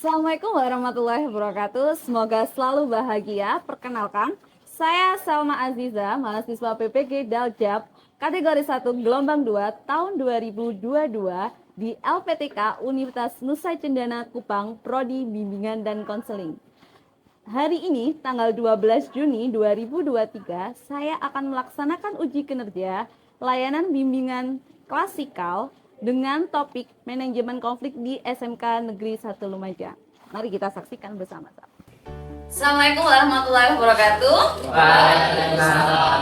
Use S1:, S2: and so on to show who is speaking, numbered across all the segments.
S1: Assalamualaikum warahmatullahi wabarakatuh. Semoga selalu bahagia. Perkenalkan, saya Salma Aziza, mahasiswa PPG Daljab, kategori 1 gelombang 2 tahun 2022 di LPTK Universitas Nusa Cendana Kupang, Prodi Bimbingan dan Konseling. Hari ini, tanggal 12 Juni 2023, saya akan melaksanakan uji kinerja layanan bimbingan klasikal dengan topik manajemen konflik di SMK Negeri 1 Lumajang. Mari kita saksikan bersama-sama. Assalamualaikum warahmatullahi wabarakatuh.
S2: Waalaikumsalam.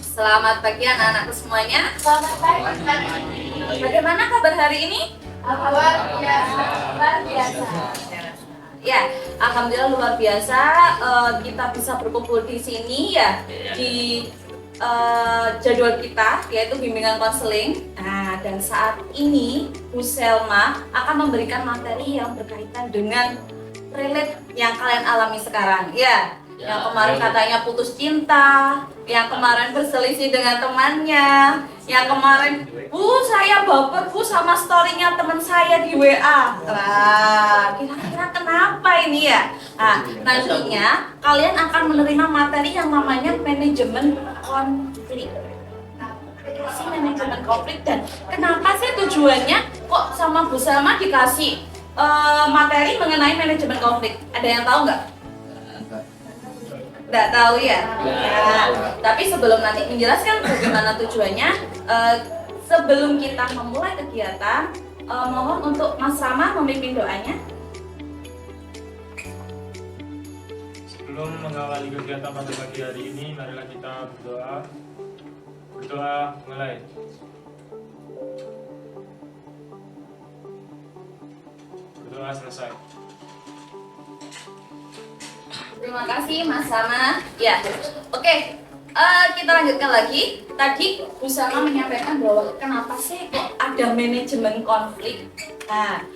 S1: Selamat pagi anak-anakku semuanya. Selamat pagi. Bagaimana kabar hari ini? Luar biasa. Ya, alhamdulillah luar biasa. Kita bisa berkumpul di sini ya di jadwal kita, yaitu bimbingan konseling. Nah, dan saat ini Bu Selma akan memberikan materi yang berkaitan dengan relate yang kalian alami sekarang. Ya, yang kemarin katanya putus cinta, yang kemarin berselisih dengan temannya, yang kemarin saya baper sama story-nya teman saya di WA. Nah, kira-kira kenapa ini ya? Nah, nantinya kalian akan menerima materi yang namanya manajemen konflik. Apa sih manajemen konflik dan kenapa sih tujuannya kok sama Bu Selma dikasih materi mengenai manajemen konflik? Ada yang tahu nggak? Nggak tahu ya? Nah, tapi sebelum nanti menjelaskan bagaimana tujuannya, sebelum kita memulai kegiatan, mohon untuk Mas Rama memimpin doanya.
S2: Sebelum mengawali kegiatan pada pagi hari ini, marilah kita berdoa. Berdoa mulai. Berdoa selesai.
S1: Terima kasih Mas Rama. Ya, oke. Kita lanjutkan lagi. Tadi Bu Salma menyampaikan bahwa kenapa sih kok ada manajemen konflik. Nah,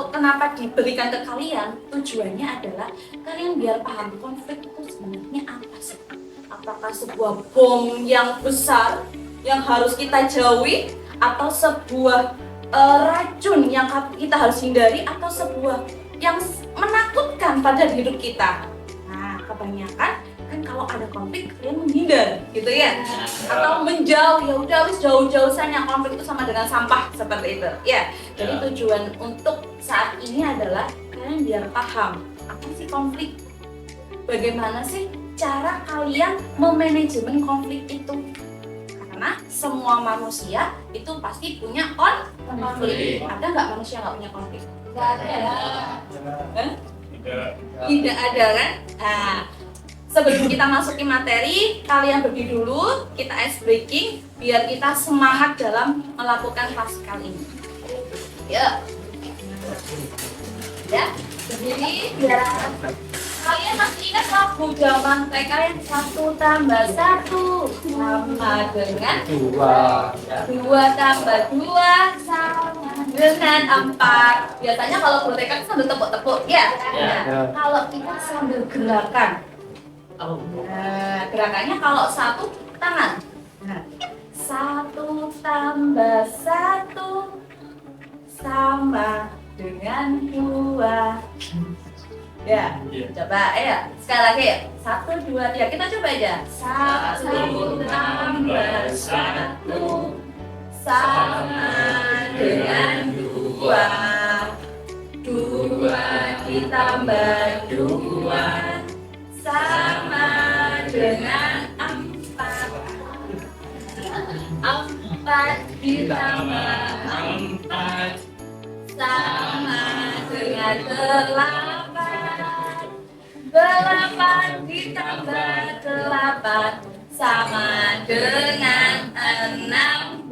S1: kenapa diberikan ke kalian? Tujuannya adalah kalian biar paham konflik itu sebenarnya apa sih? Apakah sebuah bom yang besar yang harus kita jauhi, atau sebuah racun yang kita harus hindari, atau sebuah yang menakutkan pada hidup kita? Nah, kebanyakan kan kalau ada konflik kalian menghindar gitu ya, atau menjauh. Ya udah wis jauh-jauh saja, konflik itu sama dengan sampah seperti itu ya. Jadi tujuan untuk saat ini adalah kalian biar paham apa sih konflik, bagaimana sih cara kalian memanajemen konflik itu, karena semua manusia itu pasti punya konflik. Ada nggak manusia nggak punya konflik? Nggak ada. Tidak ada kan? Nah, sebelum kita masuki materi, kalian berdiri dulu, kita ice breaking biar kita semangat dalam melakukan klasikal ini. Ya, berdiri biar kalian masih ingat lagu zaman TK yang 1 tambah 1 sama dengan 2 tambah 2 sama dengan 4. Biasanya kalau guru TK itu sambil tepuk-tepuk ya. Nah, kalau kita sambil gerakan. Nah, gerakannya kalau 1 tangan. Nah, 1 tambah 1 sama dengan 2. Ya, coba ya. Sekali lagi ya. 1, 2, 3. Kita coba aja. 1 tambah 1 sama dengan 2. 2 ditambah 2 sama dengan 4. 4 ditambah 4 sama dengan 8. 8 ditambah 8 sama dengan 16.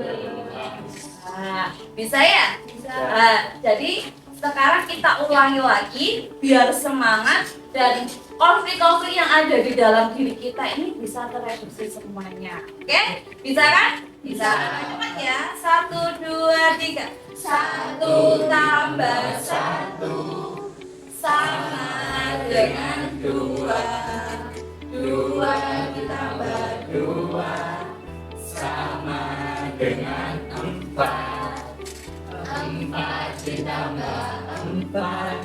S1: Nah, bisa ya? Bisa. Nah, jadi sekarang kita ulangi lagi biar semangat dan konflik-konflik yang ada di dalam diri kita ini bisa tereduksi semuanya. Oke? Bisa kan? Bisa. Cepat ya. 1, 2, 3. 1 tambah 1 sama dengan 2. 2 ditambah 2 sama dengan 4. 4 ditambah tambah 4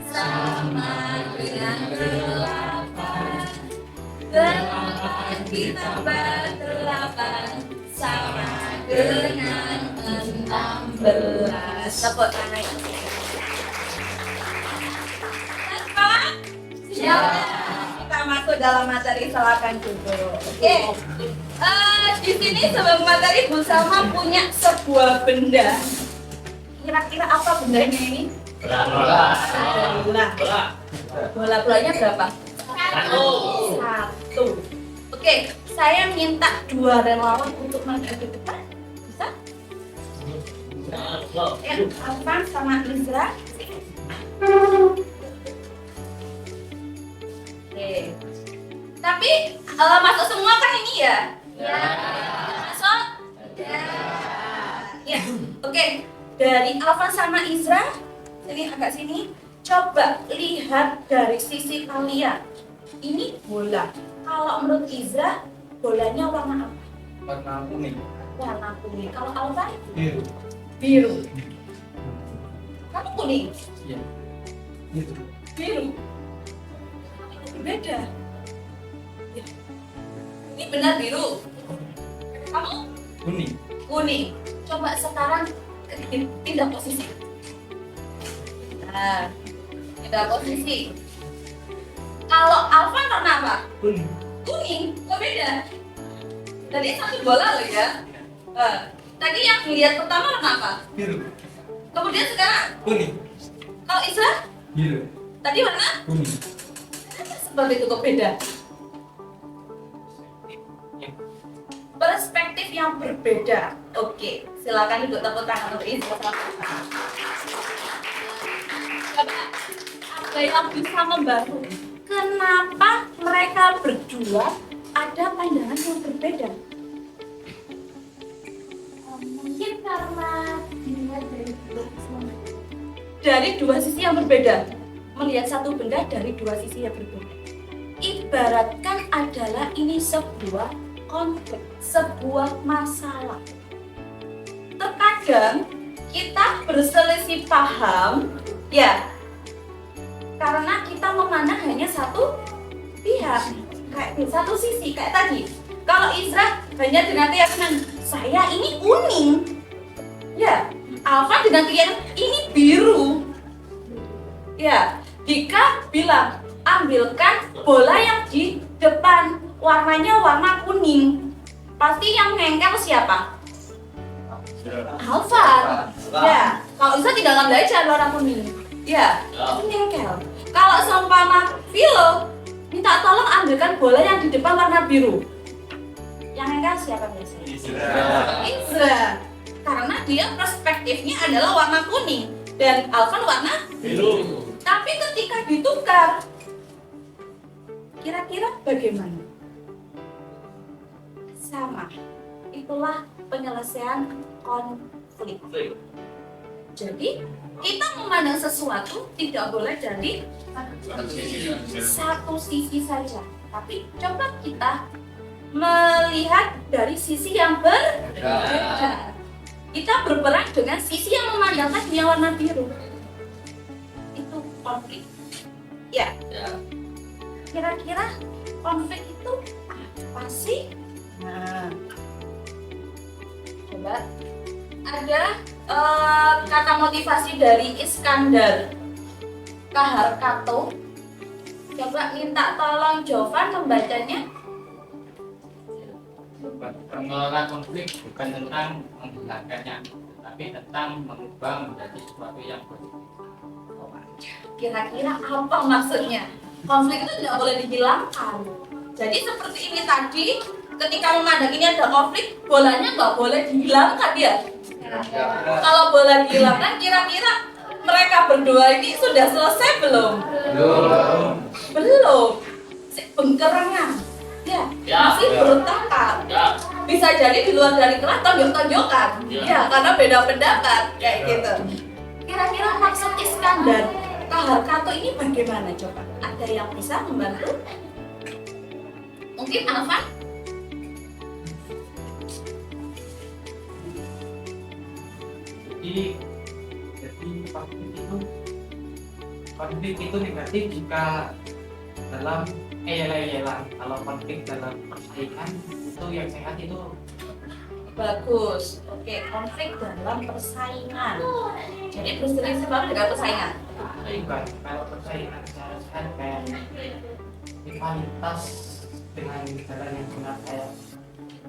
S1: sama dengan 8. 8 ditambah 8 sama dengan 16. Tepuk tangan. Siap. Kita masuk dalam materi, silakan duduk. Oke. Di sini sebelum materi Bu Salma punya sebuah benda. Kira-kira apa bendanya ini? Bola. Bola-bolanya berapa? Satu. Oke, saya minta 2 relawan untuk maju ke depan. Bisa? Ya, Alvan sama Izra. Oke. Tapi masuk semua kan ini ya? Ya. Masuk? Ya. Ya. Oke. Dari Alvan sama Izra, ini agak sini. Coba lihat dari sisi kalian. Ini bola. Kalau menurut Izra, bolanya warna apa?
S3: Warna kuning.
S1: Warna kuning. Kalau Alvan?
S3: Biru.
S1: Biru. Kamu kuning?
S3: Iya. Biru.
S1: Biru. Berbeda. Ya. Ini benar biru. Kamu?
S3: Kuning.
S1: Kuning. Coba sekarang pindah posisi. Nah, pindah posisi. Kalau Alvan warna apa?
S3: Kuning.
S1: Kuning. Kok beda? Tadi satu bola loh ya. Tadi yang dilihat pertama warna apa?
S3: Biru.
S1: Kemudian sekarang
S3: Kuning.
S1: kalau Isra
S3: Biru.
S1: tadi warna?
S3: Kuning.
S1: Kenapa sebab itu kok beda? Perspektif yang berbeda. Oke, silakan duduk, tepuk tangan untuk Isra. Coba ada yang bisa membantu. Kenapa mereka berdua ada pandangan yang berbeda? Mungkin karena dilihat dari dua sisi yang berbeda. Melihat satu benda dari dua sisi yang berbeda. Ibaratkan adalah ini sebuah konflik, sebuah masalah. Terkadang kita berselisih paham, ya, karena kita memandang hanya satu pihak, kayak satu sisi, kayak tadi. Kalau Izra hanya dengan keyakinan saya ini kuning, ya, Alvan dengan keyakinan ini biru, ya. Jika bilang ambilkan bola yang di depan, warnanya warna kuning, pasti yang ngengkel siapa? Alvan. Ya, kalau Izra tidak ngambil aja warna kuning. Ya, ini ngengkel. Kalau seumpama Philo minta tolong ambilkan bola yang di depan warna biru, yang ngengkel siapa biasanya? Izra. Karena dia perspektifnya adalah warna kuning dan Alvan warna
S3: Biru.
S1: tapi ketika ditukar, kira-kira bagaimana? Sama. Itulah penyelesaian konflik. Jadi, kita memandang sesuatu tidak boleh dari satu sisi saja. Tapi coba kita melihat dari sisi yang berbeda. Kita berperang dengan sisi yang memandangkan dunia warna biru. Itu konflik. Ya. Kira-kira konflik itu apa sih? Nah, coba ada kata motivasi dari Iskandar Kaharkato. Coba minta tolong Jovan membacanya.
S4: Mengelola konflik bukan tentang menghilangkannya, tapi tentang mengubah menjadi sesuatu yang positif.
S1: Kira-kira apa maksudnya? Konflik itu tidak boleh dihilangkan. Jadi seperti ini tadi, ketika memandang ini ada konflik, bolanya nggak boleh dihilangkan ya. Kalau bola dihilangkan, kira-kira mereka berdua ini sudah selesai belum? Belum. Bengkerengan. Ya, masih bertengkar. Bisa jadi di luar dari kelas tonjok-tonjokan. Ya, karena beda pendapat kayak gitu. Kira-kira maksud Iskandar Kaharkato ini bagaimana coba? Ada yang bisa membantu? Mungkin Alvan?
S4: Jadi konflik itu negatif jika dalam kalau konflik dalam persaingan itu yang sehat itu
S1: Bagus. Oke, konflik dalam persaingan. Jadi berselisih baru dengan persaingan.
S4: bukan kalau persaingan secara sehat kayak rivalitas dengan jalan yang benar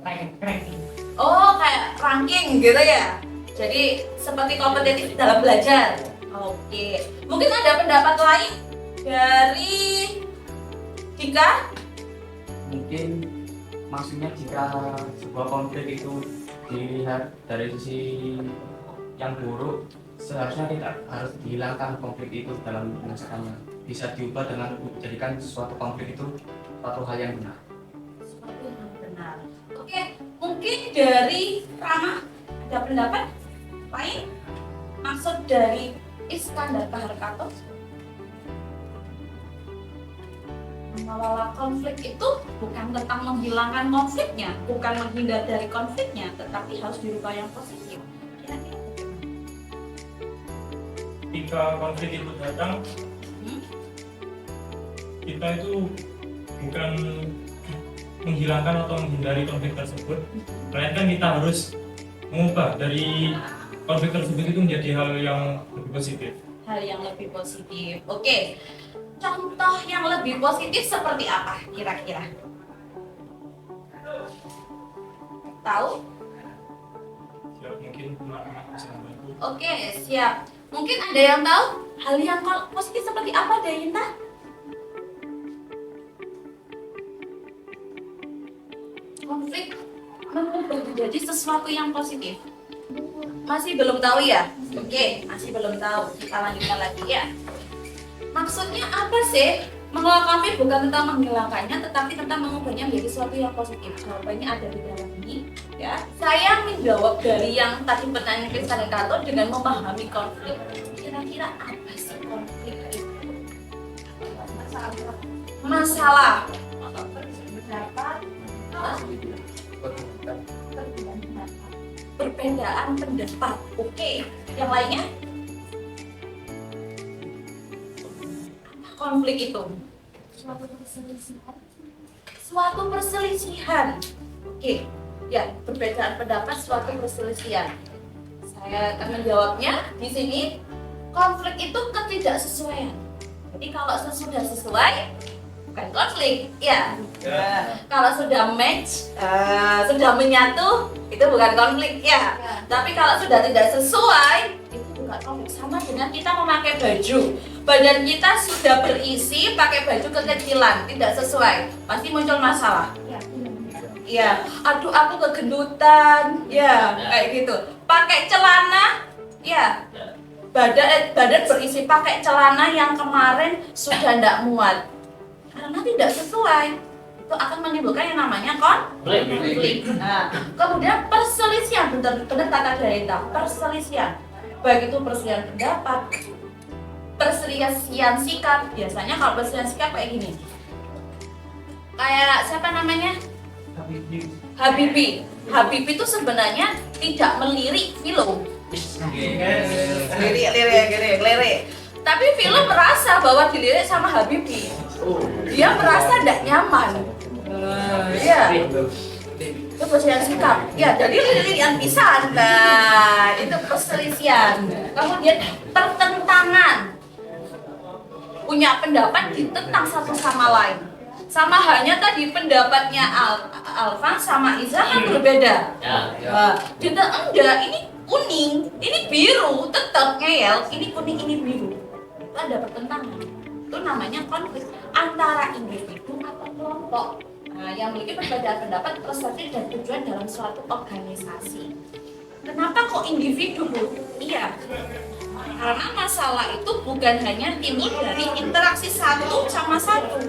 S4: kayak ranking.
S1: Oh, kayak ranking gitu ya. Jadi seperti kompetitif dalam belajar. Oke. Mungkin ada pendapat lain dari Dika?
S5: Mungkin maksudnya jika sebuah konflik itu dilihat dari sisi yang buruk, seharusnya tidak harus dihilangkan konflik itu dalam menyelesaikannya. Bisa diubah dengan menjadikan suatu konflik itu suatu hal yang benar.
S1: Suatu yang benar. Oke, mungkin dari Rama ada pendapat lain? Maksud dari Iskandar Kaharkato mengelola konflik itu bukan tentang menghilangkan konfliknya, bukan menghindar dari konfliknya, tetapi harus dirubah yang positif. Kira-kira
S2: Ketika konflik itu datang, kita itu bukan menghilangkan atau menghindari konflik tersebut, melainkan kita harus mengubah dari konflik tersebut itu menjadi hal yang lebih positif.
S1: hal yang lebih positif. Oke, contoh yang lebih positif seperti apa kira-kira? Tahu?
S2: Ya, mungkin anak-anak bisa membantu.
S1: Oke, siap. Mungkin ada yang tahu hal yang positif seperti apa, Dayinta? Konflik mengubah menjadi sesuatu yang positif. Masih belum tahu ya? Oke, masih belum tahu. Kita lanjutkan lagi ya. Maksudnya apa sih? Mengelola konflik bukan tentang menghilangkannya, tetapi tentang mengubahnya menjadi sesuatu yang positif. Jawabannya ada di dalam ini. Ya, saya menjawab dari yang tadi pertanyaan Kristan dan Kato dengan memahami konflik. Kira-kira apa sih konflik itu? Masalah. Perbedaan pendapat. Oke, yang lainnya? Konflik itu suatu perselisihan. Oke, ya, perbedaan pendapat suatu perselisihan. Saya akan menjawabnya di sini. Konflik itu ketidaksesuaian. Jadi kalau sudah sesuai bukan konflik, ya. Kalau sudah match, sudah menyatu, itu bukan konflik, ya. Tapi kalau sudah tidak sesuai, itu bukan konflik. Sama dengan kita memakai baju. Badan kita sudah berisi, pakai baju kekecilan, tidak sesuai, pasti muncul masalah. Iya, aduh aku kegendutan, ya kayak gitu. Pakai celana, ya badan berisi pakai celana yang kemarin sudah tidak muat karena tidak sesuai, itu akan menimbulkan yang namanya konflik. Nah, kemudian perselisihan, benar kata Dayinta, perselisihan, baik itu perselisihan pendapat, perselisihan sikap. Biasanya kalau perselisihan sikap kayak gini, kayak siapa namanya? Habibie itu sebenarnya tidak melirik Philo. Lirik. Tapi Philo merasa bahwa dilirik sama Habibie. Dia merasa tidak nyaman. Iya. Itu perselisihan sikap. Ya, jadi lirikan pisan. Nah, itu perselisihan. Kemudian pertentangan. Punya pendapat ditentang satu sama lain. Sama halnya tadi pendapatnya Alvan sama Iza kan berbeda. Kita enggak, ini kuning, ini biru, tetap ngeyel, ini kuning, ini biru. Itu ada pertentangan. Itu namanya konflik antara individu atau kelompok. Nah, yang memiliki perbedaan pendapat, persepsi dan tujuan dalam suatu organisasi. Kenapa kok individu, Bu? Iya. Karena masalah itu bukan hanya timbul dari interaksi satu sama satu,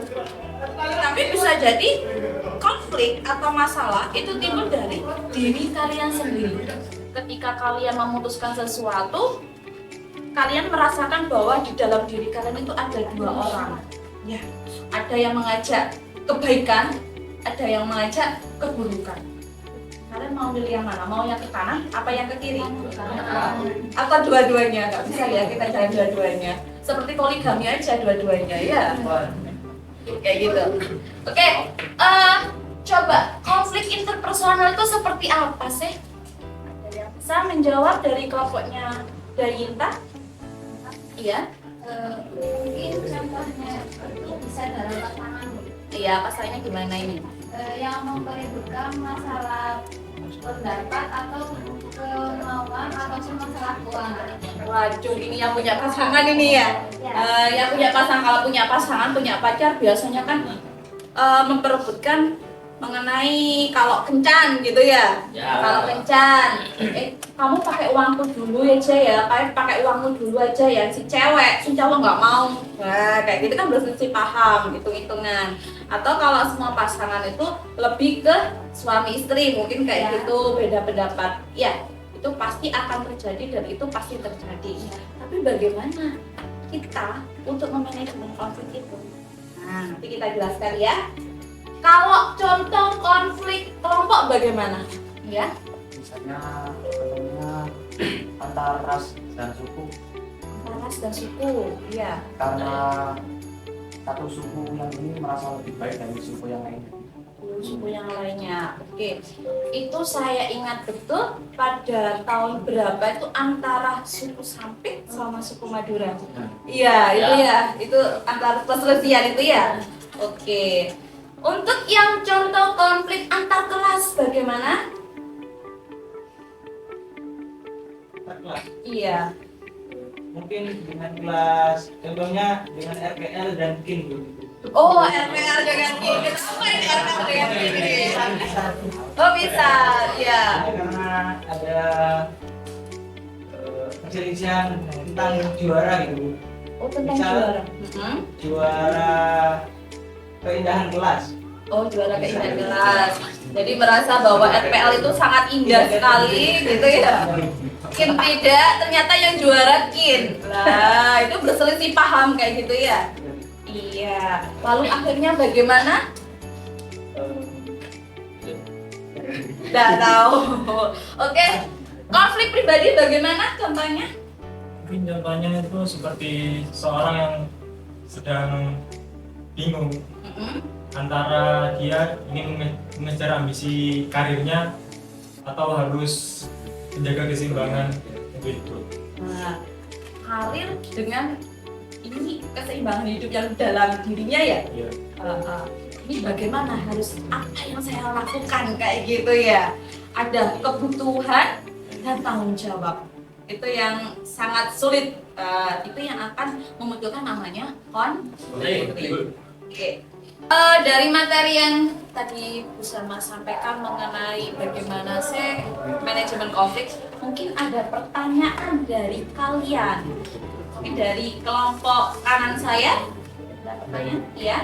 S1: tapi bisa jadi konflik atau masalah itu timbul dari diri kalian sendiri. Ketika kalian memutuskan sesuatu, kalian merasakan bahwa di dalam diri kalian itu ada dua orang. Ya, ada yang mengajak kebaikan, ada yang mengajak keburukan. Kalian mau milih yang mana? Mau yang ke kanan apa yang ke kiri? Atau dua-duanya? Nggak bisa ya kita jalan dua-duanya. Seperti poligami aja dua-duanya ya. Kayak gitu. Oke, coba konflik interpersonal itu seperti apa sih? Ada yang bisa menjawab dari kelompoknya Dayinta? Iya.
S6: Mungkin contohnya itu bisa dalam pasangan
S1: Iya, pasalnya gimana ini?
S6: yang mempeributkan masalah pendapat atau kemauan ataupun masalah keuangan.
S1: Waduh, ini yang punya pasangan ini ya. Yang punya pasangan, kalau punya pasangan, punya pacar biasanya kan memperebutkan mengenai kalau kencan gitu ya. Kalau kencan, kamu pakai uangku dulu aja ya, kayak pakai uangmu dulu aja ya, si cowok nggak mau. Nah, kayak gitu kan berselisih paham, hitung-hitungan. Atau kalau semua pasangan itu lebih ke suami istri, mungkin kayak gitu, beda pendapat. Ya, itu pasti akan terjadi dan itu pasti terjadi. Tapi bagaimana kita untuk memanajemen konflik itu? Nah, nanti kita jelaskan ya. Kalau contoh konflik kelompok bagaimana? Ya,
S5: Misalnya contohnya antar ras dan suku,
S1: ras dan suku, ya.
S5: karena satu suku yang ini merasa lebih baik dari suku yang lainnya.
S1: Suku yang lainnya. Oke, itu saya ingat betul pada tahun berapa itu antara suku Sampit sama suku Madura. Iya, itu ya, itu antara perselisihan itu ya. Oke. Untuk yang contoh konflik antar kelas bagaimana?
S4: kelas.
S1: Iya.
S4: Mungkin dengan kelas, contohnya dengan RPL dan KIN begitu.
S1: Oh, RPL dengan KIN. Apa ini RPL dengan KIN? Oh bisa, ya.
S4: Karena ada perselisihan tentang juara gitu.
S1: Oh tentang
S4: Misal,
S1: juara.
S4: Juara keindahan kelas.
S1: Oh juara keindahan kelas. Jadi merasa bahwa RPL itu sangat indah sekali, gitu ya. KIN tidak, ternyata yang juara KIN. Nah, itu berselisih paham kayak gitu ya. Iya. Lalu akhirnya bagaimana? Nggak tahu. Oke. Konflik pribadi bagaimana contohnya?
S2: Mungkin contohnya itu seperti seorang yang sedang bingung antara dia ingin mengejar ambisi karirnya atau harus menjaga keseimbangan itu.
S1: Nah, karir dengan ini keseimbangan hidup yang dalam dirinya ya.
S2: Iya.
S1: Ini bagaimana harus apa yang saya lakukan kayak gitu ya. Ada kebutuhan dan tanggung jawab. Itu yang sangat sulit. Itu yang akan memunculkan namanya konflik. Oke. Dari materi yang tadi Bu Salma sampaikan mengenai bagaimana sih manajemen konflik, mungkin ada pertanyaan dari kalian. Mungkin dari kelompok kanan saya. Ada pertanyaan? Iya.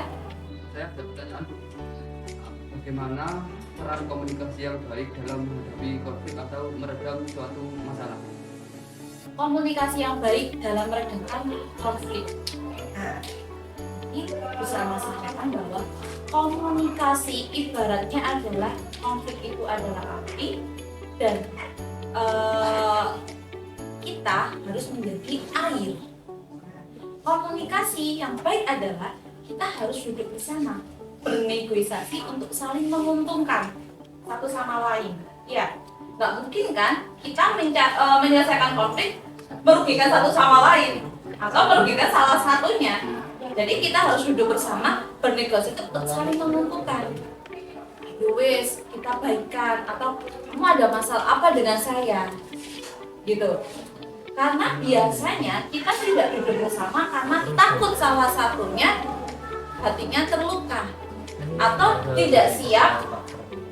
S3: Saya ada pertanyaan, bagaimana peran komunikasi yang baik dalam menghadapi konflik atau meredam suatu masalah?
S1: Komunikasi yang baik dalam meredakan konflik. Nah, ini bisa sampaikan bahwa komunikasi ibaratnya adalah konflik itu adalah api dan kita harus menjadi air. Komunikasi yang baik adalah kita harus duduk bersama, bernegosiasi untuk saling menguntungkan satu sama lain. Ya, nggak mungkin kan kita menyelesaikan konflik merugikan satu sama lain atau merugikan salah satunya. Jadi kita harus duduk bersama, bernegosiasi untuk saling menguntungkan. Wes, kita baikan atau kamu ada masalah apa dengan saya? Gitu. Karena biasanya kita tidak duduk bersama karena takut salah satunya hatinya terluka atau tidak siap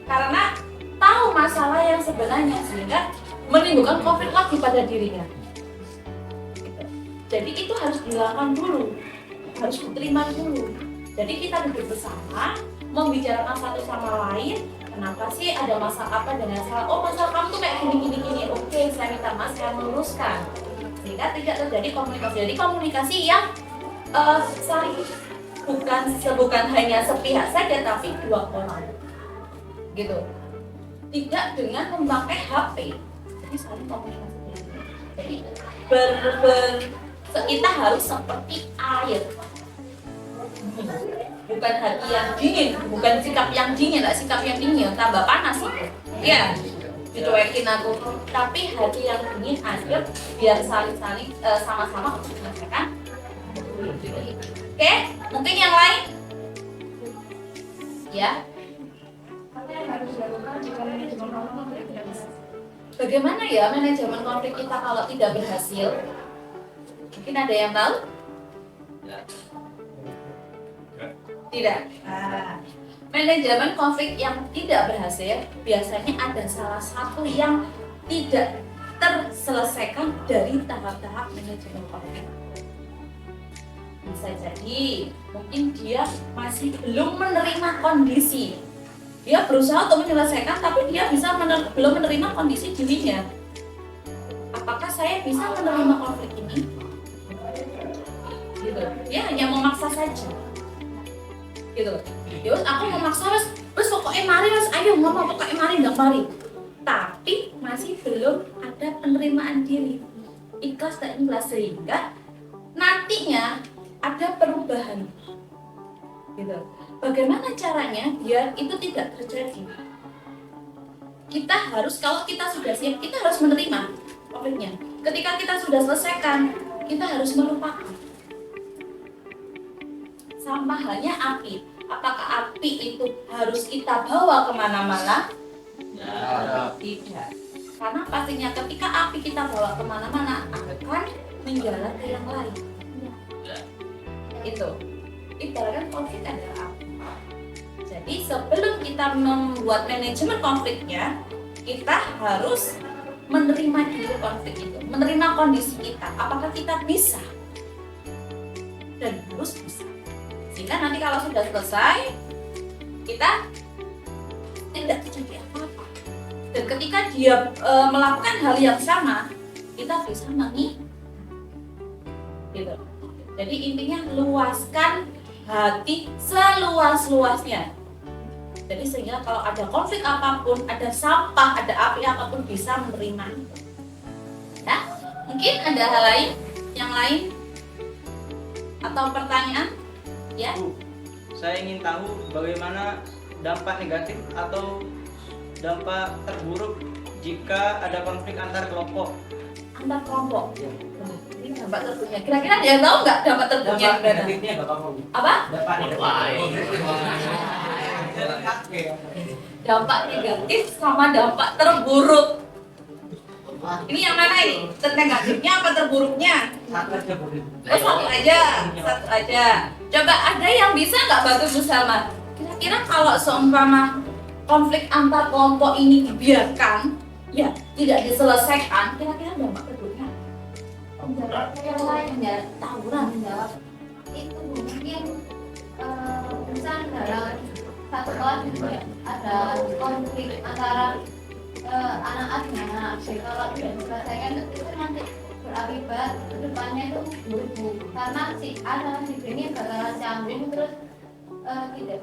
S1: karena tahu masalah yang sebenarnya sehingga menimbulkan konflik lagi pada dirinya. Jadi itu harus dilakukan dulu, harus diterima dulu. Jadi kita duduk bersama, membicarakan satu sama lain. Kenapa sih ada masalah apa dengan saya? Oh masalah kamu tuh kayak gini. Oke, saya minta maaf, saya meluruskan. Sehingga tidak terjadi komunikasi. Jadi komunikasi yang saling bukan hanya sepihak saja, tapi dua orang. Gitu. tidak dengan memakai HP. Jadi saling komunikasi. Jadi kita harus seperti air. Bukan hati yang dingin, bukan sikap yang dingin, lah sikap yang dingin tambah panas itu. Iya, dicuekin aku. Tapi hati yang dingin air biar saling-saling sama-sama untuk menyelesaikan. Oke, mungkin yang lain? Ya.
S6: Apa yang harus dilakukan jika manajemen konflik tidak bisa?
S1: Bagaimana ya manajemen konflik kita kalau tidak berhasil? Mungkin ada yang tahu? Tidak. Manajemen konflik yang tidak berhasil biasanya ada salah satu yang tidak terselesaikan dari tahap-tahap manajemen konflik. Bisa jadi mungkin dia masih belum menerima kondisi. Dia berusaha untuk menyelesaikan tapi dia belum menerima kondisi dirinya. Apakah saya bisa menerima konflik ini? Gitu. Dia hanya memaksa saja. Gitu. Ya aku memaksa terus pokoknya mari mas, ayo ngomong pokoknya mari nggak mari. Tapi masih belum ada penerimaan diri, ikhlas dan ikhlas sehingga nantinya ada perubahan. Gitu. Bagaimana caranya biar itu tidak terjadi? Kita harus, kalau kita sudah siap, kita harus menerima konfliknya. Ketika kita sudah selesaikan, kita harus melupakan. Sama halnya api. Apakah api itu harus kita bawa kemana-mana? Tidak. Karena pastinya ketika api kita bawa kemana-mana akan menjalar ke yang lain. Itu. Ibaratkan konflik adalah api. Jadi sebelum kita membuat manajemen konfliknya, kita harus menerima dulu konflik itu, menerima kondisi kita. Apakah kita bisa? Dan harus bisa. Sehingga nanti kalau sudah selesai, kita tidak terjadi apa-apa. Dan ketika dia melakukan hal yang sama, kita bisa gitu. Jadi intinya luaskan hati seluas-luasnya. Jadi sehingga kalau ada konflik apapun, ada sampah, ada api apapun bisa menerima itu. Ya, mungkin ada hal lain, yang lain atau pertanyaan? Ya.
S7: Bu, saya ingin tahu bagaimana dampak negatif atau dampak terburuk jika ada konflik antar kelompok.
S1: Antar kelompok. Ini dampak terburuknya. Kira-kira ada yang tahu nggak dampak terburuknya?
S5: Dampak negatifnya
S1: Apa?
S5: Dampak
S1: Dampak negatif sama dampak terburuk. Ini yang mana ini? Negatifnya apa terburuknya? Satu aja. Coba ada yang bisa nggak bantu Bu Salma? Kira-kira kalau seumpama konflik antar kelompok ini dibiarkan, ya tidak diselesaikan, kira-kira dampak terburuknya?
S6: Yang lain ya,
S1: Tawuran.
S6: menjawab itu mungkin misal dalam satu kelas gitu ya, ada konflik antara anak A dengan anak B. Kalau tidak diselesaikan itu nanti berakibat kedepannya itu buruk karena si A sama si B ini bakalan canggung terus tidak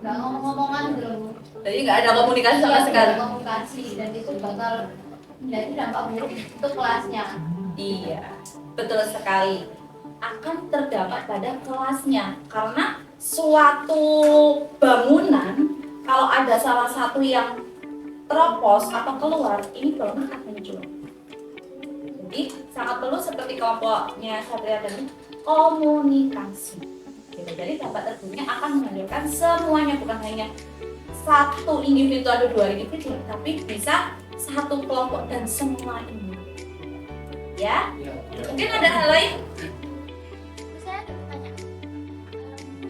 S6: nggak ngomong-ngomongan dulu.
S1: Jadi nggak ada komunikasi sama sekali.
S6: Komunikasi dan itu bakal menjadi dampak buruk untuk kelasnya.
S1: Iya, betul sekali. Akan terdampak pada kelasnya karena suatu bangunan kalau ada salah satu yang teropos atau keluar, ini bangunan akan hancur. Jadi sangat perlu seperti kelompoknya Satria tadi, komunikasi. Gitu. Jadi dampak terburuknya akan menghancurkan semuanya, bukan hanya satu individu atau dua individu, tapi bisa satu kelompok dan semua ini. Ya, mungkin ada hal lain?
S6: Saya ada pertanyaan.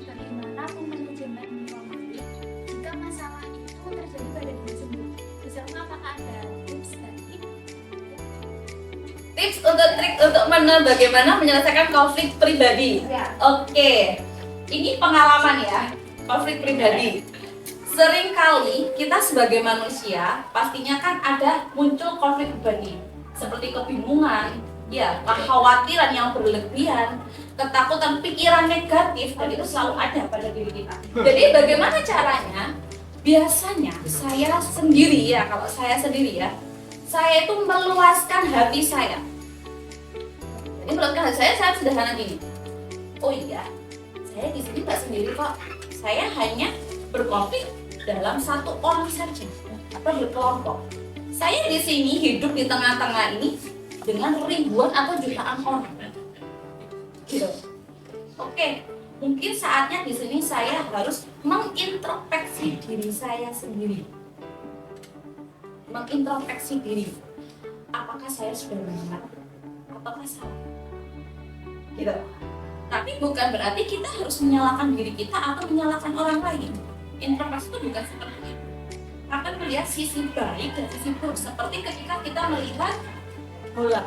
S6: Bagaimana manajemen konflik jika masalah itu terjadi pada diri sendiri? Misalnya apakah ada tips dan trik?
S1: Tips untuk trik untuk bagaimana menyelesaikan konflik pribadi.
S6: Ya.
S1: Oke, ini pengalaman ya, konflik pribadi. Seringkali kita sebagai manusia pastinya kan ada muncul konflik pribadi seperti kebingungan, ya, kekhawatiran yang berlebihan, ketakutan, pikiran negatif, dan itu selalu ada pada diri kita. Jadi bagaimana caranya biasanya saya sendiri ya, kalau saya sendiri ya, saya itu meluaskan hati saya. Jadi meluaskan hati saya sederhana gini. Oh iya, saya di sini nggak sendiri kok. Saya hanya berkonflik dalam satu orang saja atau berkelompok. Saya di sini hidup di tengah-tengah ini dengan ribuan atau jutaan orang. Gitu. Oke, mungkin saatnya di sini saya harus mengintrospeksi diri saya sendiri. Mengintrospeksi diri. Apakah saya sudah benar? Apakah salah? Gitu. Tapi bukan berarti kita harus menyalahkan diri kita atau menyalahkan orang lain. Introspeksi itu bukan seperti itu. Akan melihat sisi baik dan sisi buruk, seperti ketika kita melihat bola.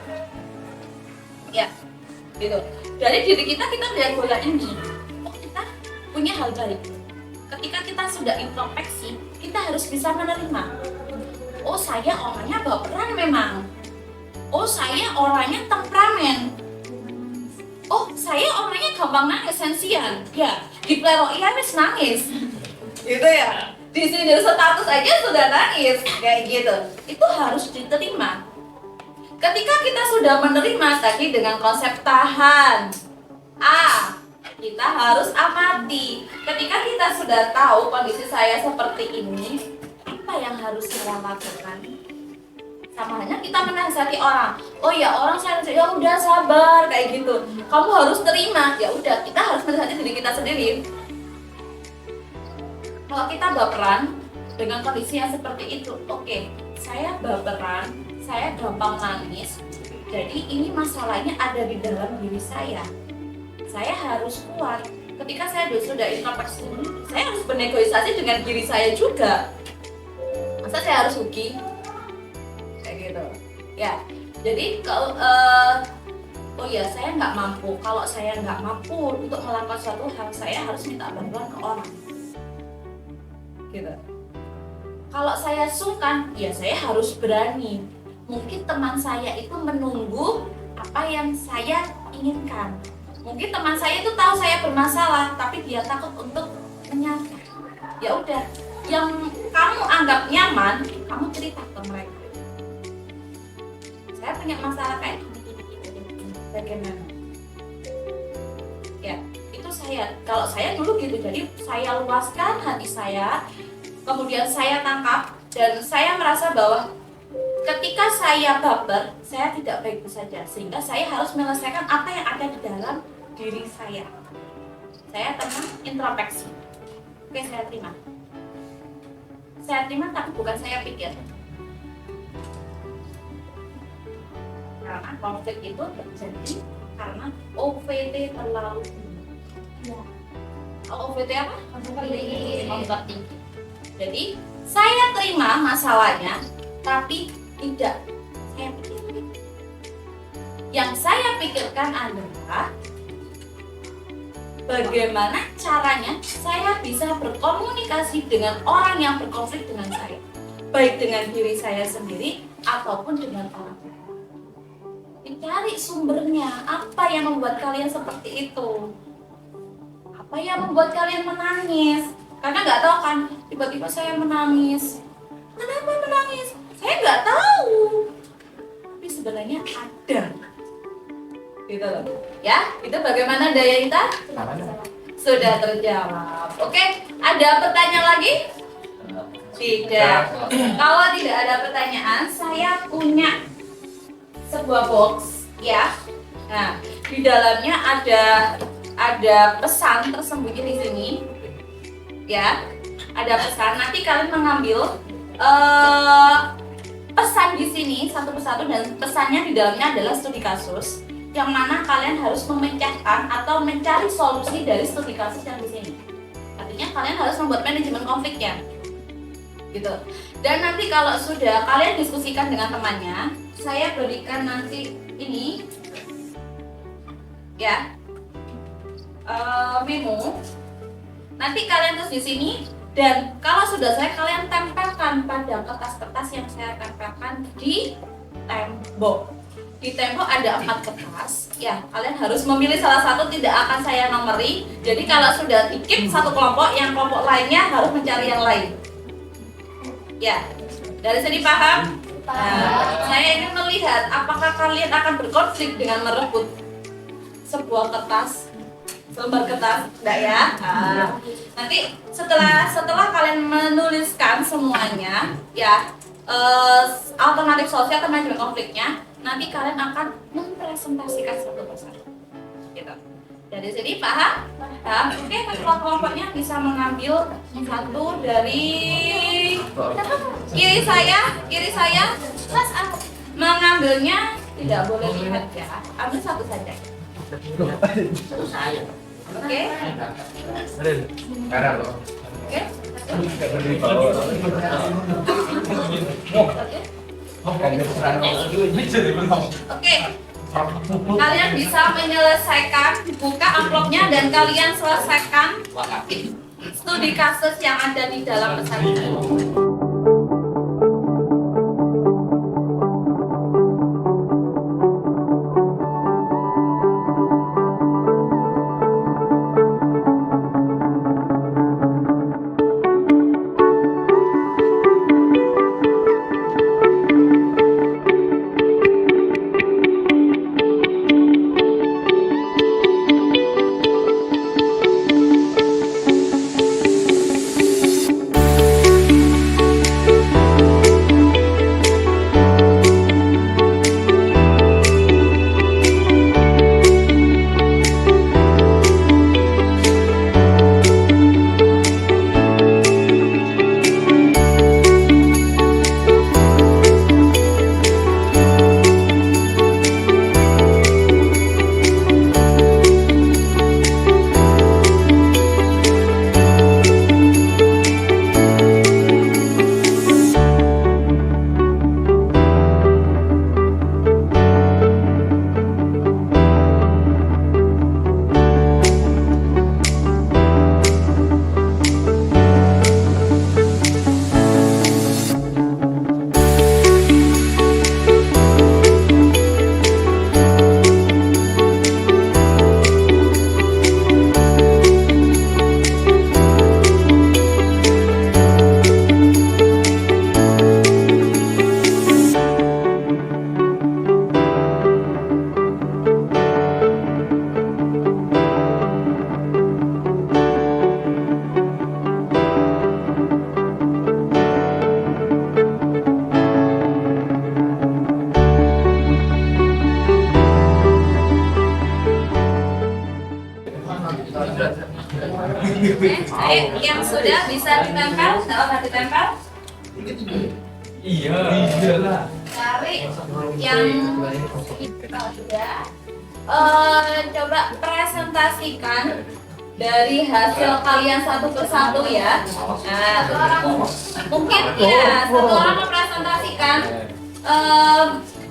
S1: Ya, gitu. Dari diri kita melihat bola ini, oh kita punya hal baik. Ketika kita sudah introspeksi, kita harus bisa menerima. Oh saya orangnya baperan memang. Oh saya orangnya temperamen. Oh saya orangnya gampang nangis, sensian. Ya, di pleroi habis nangis. Gitu ya. Di sini status aja sudah nangis kayak gitu. Itu harus diterima. Ketika kita sudah menerima tadi dengan konsep tahan, kita harus amati. Ketika kita sudah tahu kondisi saya seperti ini, apa yang harus saya lakukan? Sama halnya kita menasihati orang. Oh ya orang saya ya udah sabar kayak gitu. Kamu harus terima. Ya udah kita harus menasihati diri kita sendiri. Kalau kita baperan dengan kondisi yang seperti itu, oke, saya baperan, saya gampang nangis. Jadi ini masalahnya ada di dalam diri saya. Saya harus kuat. Ketika saya sudah introspeksi, saya harus bernegosiasi dengan diri saya juga. Masa saya harus rugi? Kayak gitu. Ya, jadi kalau oh ya saya nggak mampu. Kalau saya nggak mampu untuk melakukan suatu hal, saya harus minta bantuan ke orang. Gitu. Kalau saya sungkan, ya saya harus berani. Mungkin teman saya itu menunggu apa yang saya inginkan. Mungkin teman saya itu tahu saya bermasalah, tapi dia takut untuk menyapa. Ya udah, yang kamu anggap nyaman, kamu cerita ke mereka. Saya punya masalah kayak gini. Bagaimana? Ya, itu saya. Kalau saya dulu gitu, jadi saya luaskan hati saya. Kemudian saya tangkap dan saya merasa bahwa ketika saya baper, saya tidak baik saja, sehingga saya harus menyelesaikan apa yang ada di dalam diri saya. Saya tenang, introspeksi. Oke, saya terima. Saya terima, tapi bukan saya pikir. Karena konflik itu terjadi karena OVT terlalu tinggi. Ya. OVT apa? Overthinking. Jadi saya terima masalahnya, tapi tidak saya pikirkan. Yang saya pikirkan adalah bagaimana caranya saya bisa berkomunikasi dengan orang yang berkonflik dengan saya, baik dengan diri saya sendiri ataupun dengan orang lain. Cari sumbernya, apa yang membuat kalian seperti itu? Apa yang membuat kalian menangis? Karena nggak tahu kan, tiba-tiba saya menangis. Kenapa menangis? Saya nggak tahu. Tapi sebenarnya ada. Gitu loh. Ya, itu bagaimana daya kita? Sudah terjawab. Oke, ada pertanyaan lagi? Tidak. Kalau tidak ada pertanyaan, saya punya sebuah box, ya. Nah, di dalamnya ada pesan tersembunyi di sini. Ya, ada pesan. Nanti kalian mengambil pesan di sini satu persatu dan pesannya di dalamnya adalah studi kasus yang mana kalian harus memecahkan atau mencari solusi dari studi kasus yang di sini. Artinya kalian harus membuat manajemen konfliknya, gitu. Dan nanti kalau sudah kalian diskusikan dengan temannya, saya berikan nanti ini, ya, memo. Nanti kalian tulis di sini dan kalau sudah selesai kalian tempelkan pada kertas-kertas yang saya tempelkan di tembok. Di tembok ada 4 kertas. Ya, kalian harus memilih salah satu, tidak akan saya nomori. Jadi kalau sudah dikip satu kelompok, yang kelompok lainnya harus mencari yang lain. Ya, dari sini paham? Nah, saya ingin melihat apakah kalian akan berkonflik dengan merebut sebuah kertas, selembar kertas, enggak ya? Nanti setelah kalian menuliskan semuanya, ya alternatif solusi atau manajemen konfliknya, nanti kalian akan mempresentasikan satu persatu. Gitu. Dari sini paham? Paham? Oke, kelompok-kelompoknya bisa mengambil satu dari kiri saya, Mas mengambilnya tidak boleh lihat ya, ambil satu saja. Oke? Oke. Kalian bisa menyelesaikan, buka amplopnya dan kalian selesaikan studi kasus yang ada di dalam pesan ini. Yang sudah bisa ditempel, dapat ditempel.
S2: Iya lah.
S1: Cari yang sudah. Coba presentasikan dari hasil kalian satu persatu ya. Nah, mungkin ya satu orang mempresentasikan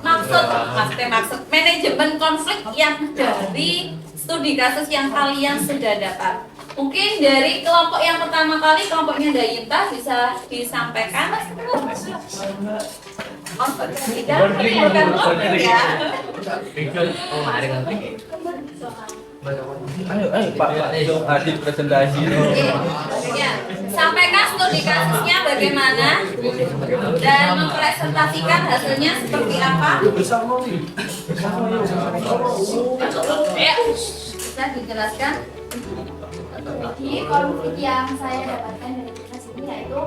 S1: maksud manajemen konflik yang dari studi kasus yang kalian sudah dapat. Mungkin dari kelompok yang pertama kali, kelompoknya Dayinta bisa disampaikan.
S8: Ayo Pak Adit presentasi.
S1: Ya, sampaikan studi kasusnya bagaimana dan mempresentasikan hasilnya seperti apa. Ya, bisa dijelaskan.
S6: Jadi konflik yang saya dapatkan dari kita sini yaitu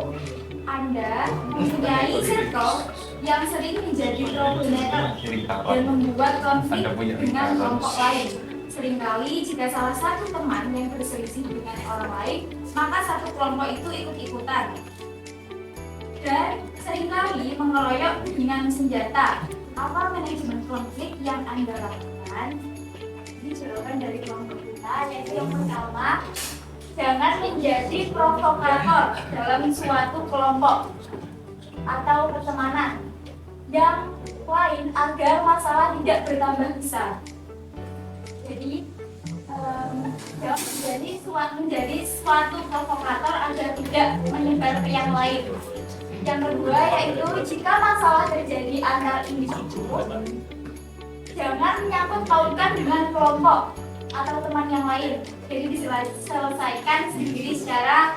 S6: Anda mempunyai circle yang sering menjadi troublemaker dan membuat konflik dengan kelompok lain. Seringkali jika salah satu teman yang berselisih dengan orang lain, maka satu kelompok itu ikut-ikutan. Dan seringkali mengeroyok dengan senjata. Apa manajemen konflik yang Anda lakukan? Ini jawaban dari kelompok kita, yaitu yang pertama, jangan menjadi provokator dalam suatu kelompok atau pertemanan. Yang lain agar masalah tidak bertambah besar. Jadi menjadi suatu provokator agar tidak menyebar ke yang lain. Yang kedua yaitu jika masalah terjadi antar individu, jangan menyangkut pautkan dengan kelompok atau teman yang lain. Jadi diselesaikan sendiri secara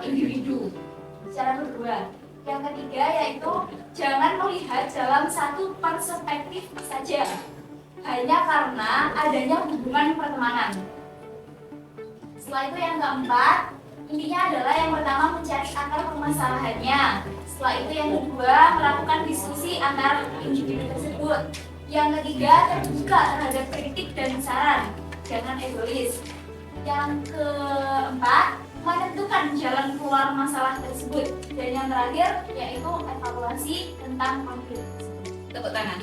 S6: individu, secara berdua.
S1: Yang ketiga yaitu jangan melihat dalam satu perspektif saja, hanya karena adanya hubungan pertemanan. Setelah itu yang keempat, intinya adalah yang pertama mencari akar permasalahannya. Setelah itu yang kedua melakukan diskusi antar individu tersebut. Yang ketiga terbuka terhadap kritik dan saran, jangan egois. Yang keempat menentukan jalan keluar masalah tersebut. Dan yang terakhir yaitu evaluasi tentang konflik tersebut. Tepuk tangan.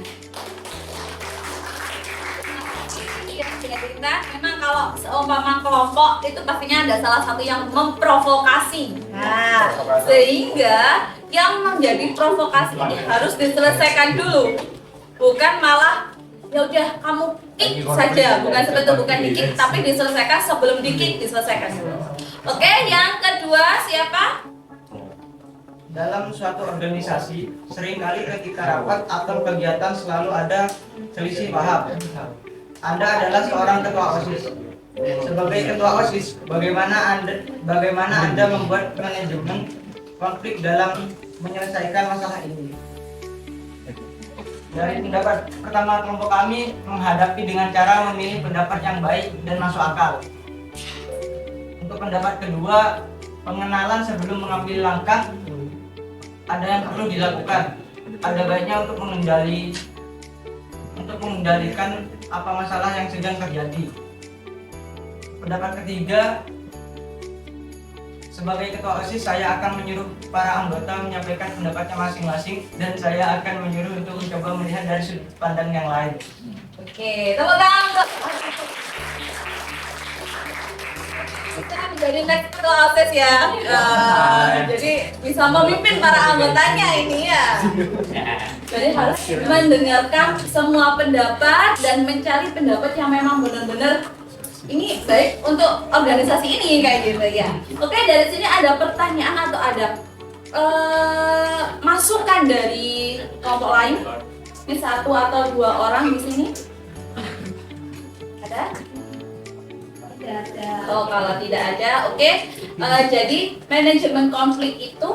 S1: Iya, kita memang kalau seumpama kelompok itu pastinya ada salah satu yang memprovokasi. Nah, sehingga yang menjadi provokasi ini harus diselesaikan dulu, bukan malah ya udah kamu kick saja, bukan seperti itu, bukan di kick tapi diselesaikan sebelum di kick, diselesaikan dulu. Oke, yang kedua siapa?
S7: Dalam suatu organisasi, seringkali ketika rapat atau kegiatan selalu ada selisih paham. Anda adalah seorang ketua OSIS. Sebagai ketua OSIS, bagaimana Anda membuat manajemen konflik dalam menyelesaikan masalah ini? Dari pendapat pertama, kelompok kami menghadapi dengan cara memilih pendapat yang baik dan masuk akal. Untuk pendapat kedua, pengenalan sebelum mengambil langkah ada yang perlu dilakukan. Ada baiknya untuk mengendalikan apa masalah yang sedang terjadi. Pendapat ketiga, sebagai ketua OSIS saya akan menyuruh para anggota menyampaikan pendapatnya masing-masing dan saya akan menyuruh untuk mencoba melihat dari sudut pandang yang lain.
S1: Oke, tepuk tangan. Kita menjadi next ketua OSIS ya. Jadi bisa memimpin para anggotanya ini ya. Jadi harus mendengarkan semua pendapat dan mencari pendapat yang memang benar-benar ini baik untuk organisasi ini kayak gitu ya. Oke, dari sini ada pertanyaan atau ada masukan dari kelompok lain? Ini satu atau dua orang di sini? Ada? Tidak ada. Oh, kalau tidak ada, oke. Jadi manajemen konflik itu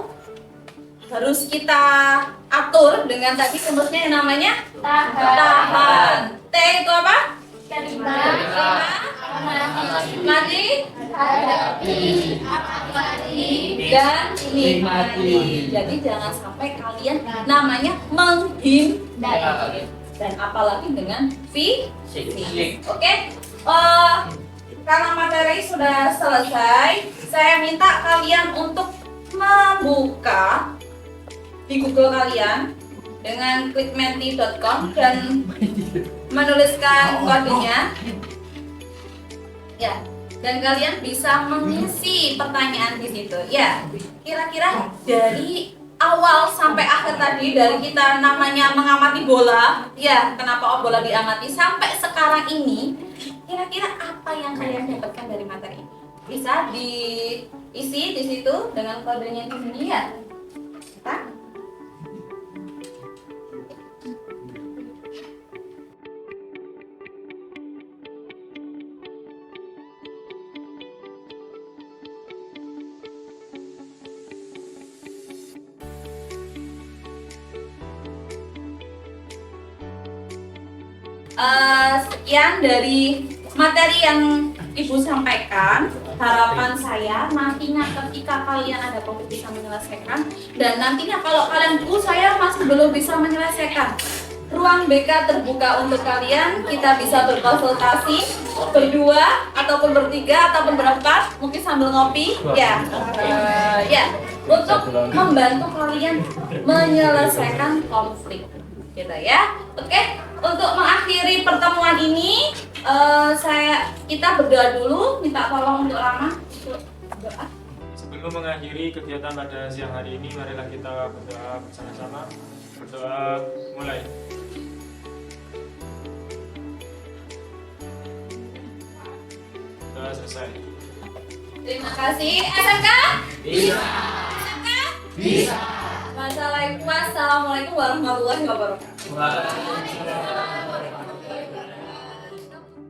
S1: harus kita atur dengan tadi sebutnya yang namanya tahan. T itu apa? Terima, mati, hadapi, dan nikmati. Jadi jangan sampai kalian namanya menghindari dan apalagi dengan fisik. Oke? Karena materi sudah selesai, saya minta kalian untuk membuka di Google kalian dengan klik menti.com dan menuliskan kodenya ya, dan kalian bisa mengisi pertanyaan di situ ya. Kira-kira dari awal sampai akhir tadi, dari kita namanya mengamati bola ya, kenapa bola diamati sampai sekarang ini, kira-kira apa yang kalian dapatkan dari materi ini? Bisa diisi di situ dengan kodenya di sini ya. Kita sekian dari materi yang Ibu sampaikan. Harapan saya nantinya ketika kalian ada konflik bisa menyelesaikan, dan nantinya kalau kalian saya masih belum bisa menyelesaikan, ruang BK terbuka untuk kalian. Kita bisa berkonsultasi berdua ataupun bertiga ataupun berempat, mungkin sambil ngopi ya, untuk membantu kalian menyelesaikan konflik gitu ya. Oke, untuk mengakhiri pertemuan ini kita berdoa dulu, minta tolong untuk Rama berdoa.
S2: Sebelum mengakhiri kegiatan pada siang hari ini, marilah kita berdoa bersama-sama. Berdoa mulai. Doa selesai.
S1: Terima kasih. SMK?
S5: Bisa.
S1: SMK? Bisa. Wassalamualaikum warahmatullahi wabarakatuh.
S5: Waalaikumsalam.